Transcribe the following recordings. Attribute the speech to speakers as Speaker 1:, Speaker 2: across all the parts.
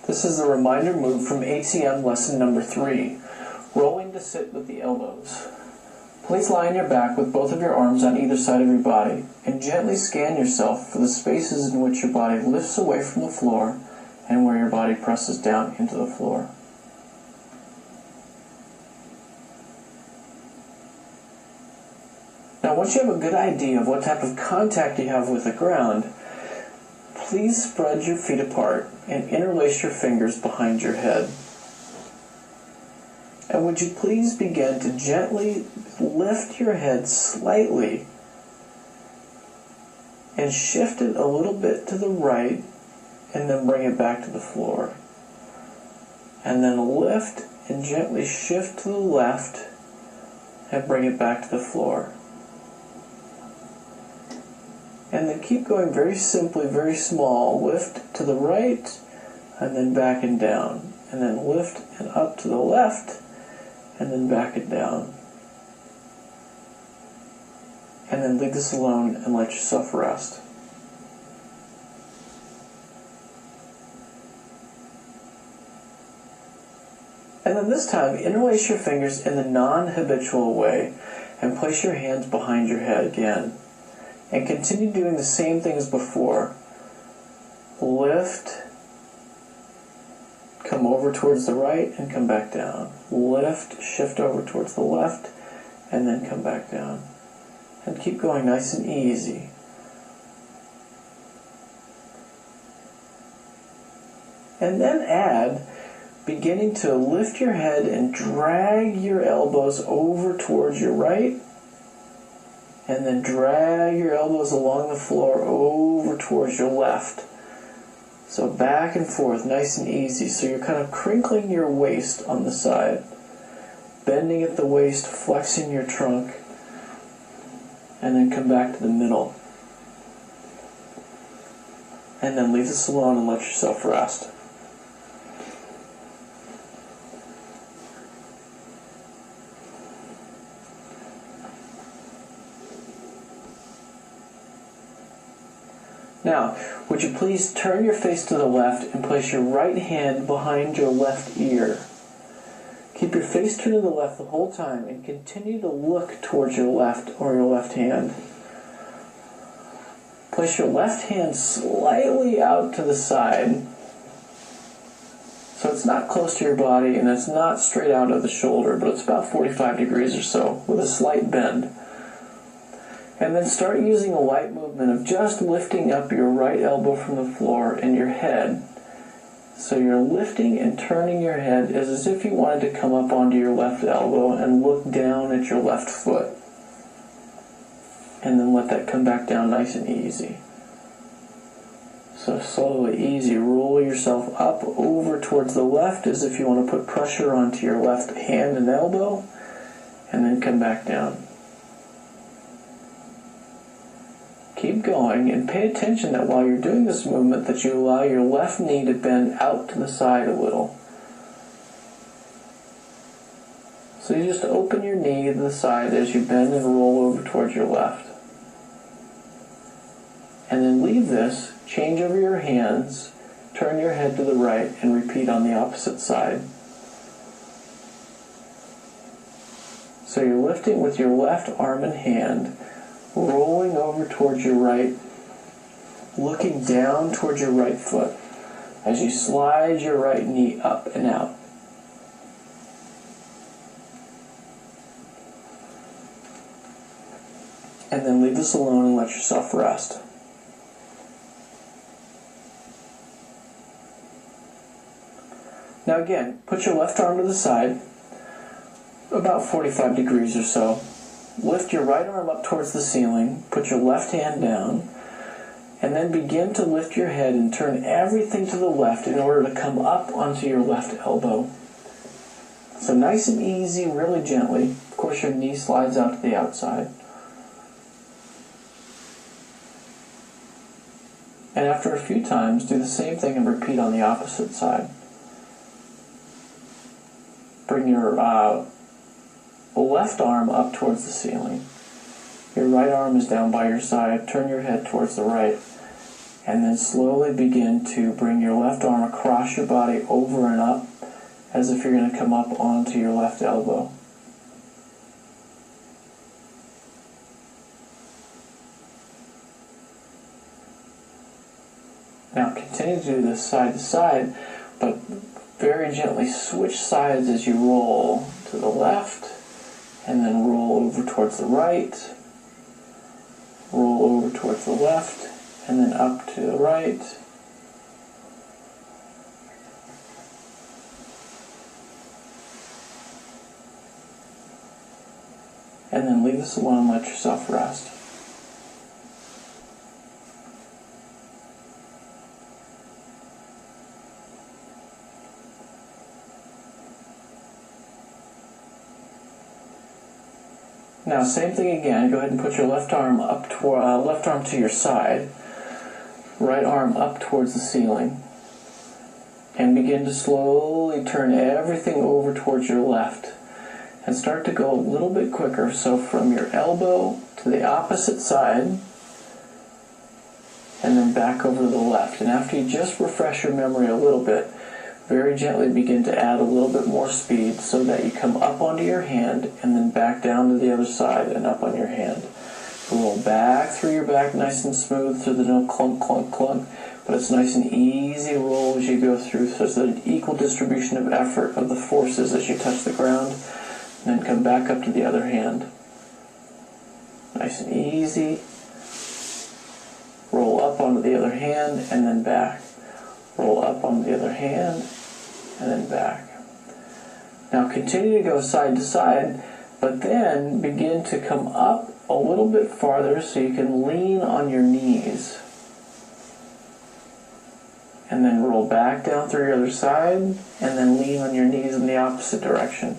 Speaker 1: This is the reminder move from ATM lesson number 3, rolling to sit with the elbows. Please lie on your back with both of your arms on either side of your body and gently scan yourself for the spaces in which your body lifts away from the floor and where your body presses down into the floor. Now, once you have a good idea of what type of contact you have with the ground, please spread your feet apart and interlace your fingers behind your head. And would you please begin to gently lift your head slightly and shift it a little bit to the right and then bring it back to the floor. And then lift and gently shift to the left and bring it back to the floor. And then keep going very simply, very small. Lift to the right, and then back and down. And then lift and up to the left, and then back and down. And then leave this alone and let yourself rest. And then this time, interlace your fingers in the non-habitual way and place your hands behind your head again. And continue doing the same thing as before. Lift, come over towards the right and come back down. Lift, shift over towards the left, and then come back down. And keep going nice and easy. And then add, beginning to lift your head and drag your elbows over towards your right, and then drag your elbows along the floor over towards your left. So back and forth, nice and easy. So you're kind of crinkling your waist on the side, bending at the waist, flexing your trunk, and then come back to the middle. And then leave this alone and let yourself rest. Now, would you please turn your face to the left and place your right hand behind your left ear. Keep your face turned to the left the whole time and continue to look towards your left or your left hand. Place your left hand slightly out to the side so it's not close to your body and it's not straight out of the shoulder, but it's about 45 degrees or so with a slight bend. And then start using a light movement of just lifting up your right elbow from the floor and your head. So you're lifting and turning your head as if you wanted to come up onto your left elbow and look down at your left foot. And then let that come back down nice and easy. So slowly, easy, roll yourself up over towards the left as if you want to put pressure onto your left hand and elbow, and then come back down. Keep going and pay attention that while you're doing this movement that you allow your left knee to bend out to the side a little. So you just open your knee to the side as you bend and roll over towards your left. And then leave this, change over your hands, turn your head to the right and repeat on the opposite side. So you're lifting with your left arm and hand, rolling over towards your right, looking down towards your right foot as you slide your right knee up and out. And then leave this alone and let yourself rest. Now again, put your left arm to the side, about 45 degrees or so. Lift your right arm up towards the ceiling, put your left hand down, and then begin to lift your head and turn everything to the left in order to come up onto your left elbow. So nice and easy, really gently. Of course, your knee slides out to the outside. And after a few times, do the same thing and repeat on the opposite side. Bring your left arm up towards the ceiling. Your right arm is down by your side. Turn your head towards the right. and then slowly begin to bring your left arm across your body over and up as if you're going to come up onto your left elbow. Now continue to do this side to side, but very gently switch sides as you roll to the left, and then roll over towards the right, roll over towards the left, and then up to the right. And then leave this alone and let yourself rest. Now, same thing again. Go ahead and put your left arm to your side, right arm up towards the ceiling, and begin to slowly turn everything over towards your left, and start to go a little bit quicker. So from your elbow to the opposite side, and then back over to the left. And after you just refresh your memory a little bit, very gently begin to add a little bit more speed so that you come up onto your hand and then back down to the other side and up on your hand. Roll back through your back nice and smooth through the no clunk, clunk, clunk, but it's nice and easy roll as you go through, so there's an equal distribution of effort of the forces as you touch the ground, and then come back up to the other hand. Nice and easy. Roll up onto the other hand and then back. Roll up on the other hand, and then back. Now continue to go side to side, but then begin to come up a little bit farther so you can lean on your knees. And then roll back down through your other side, and then lean on your knees in the opposite direction.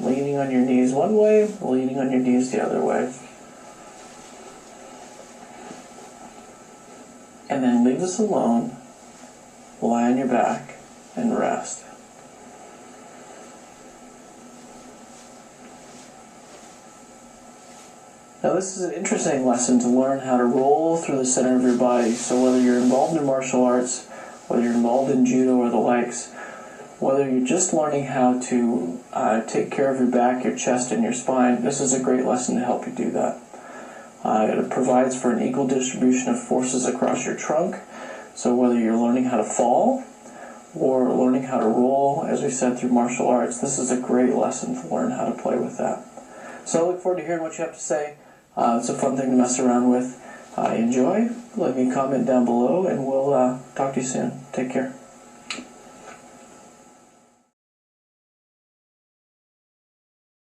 Speaker 1: Leaning on your knees one way, leaning on your knees the other way. And then leave this alone, lie on your back, and rest. Now this is an interesting lesson to learn how to roll through the center of your body. So whether you're involved in martial arts, whether you're involved in judo or the likes, whether you're just learning how to take care of your back, your chest, and your spine, this is a great lesson to help you do that. It provides for an equal distribution of forces across your trunk. So whether you're learning how to fall or learning how to roll, as we said, through martial arts, this is a great lesson to learn how to play with that. So I look forward to hearing what you have to say. It's a fun thing to mess around with. Enjoy. Let me comment down below, and we'll talk to you soon. Take care.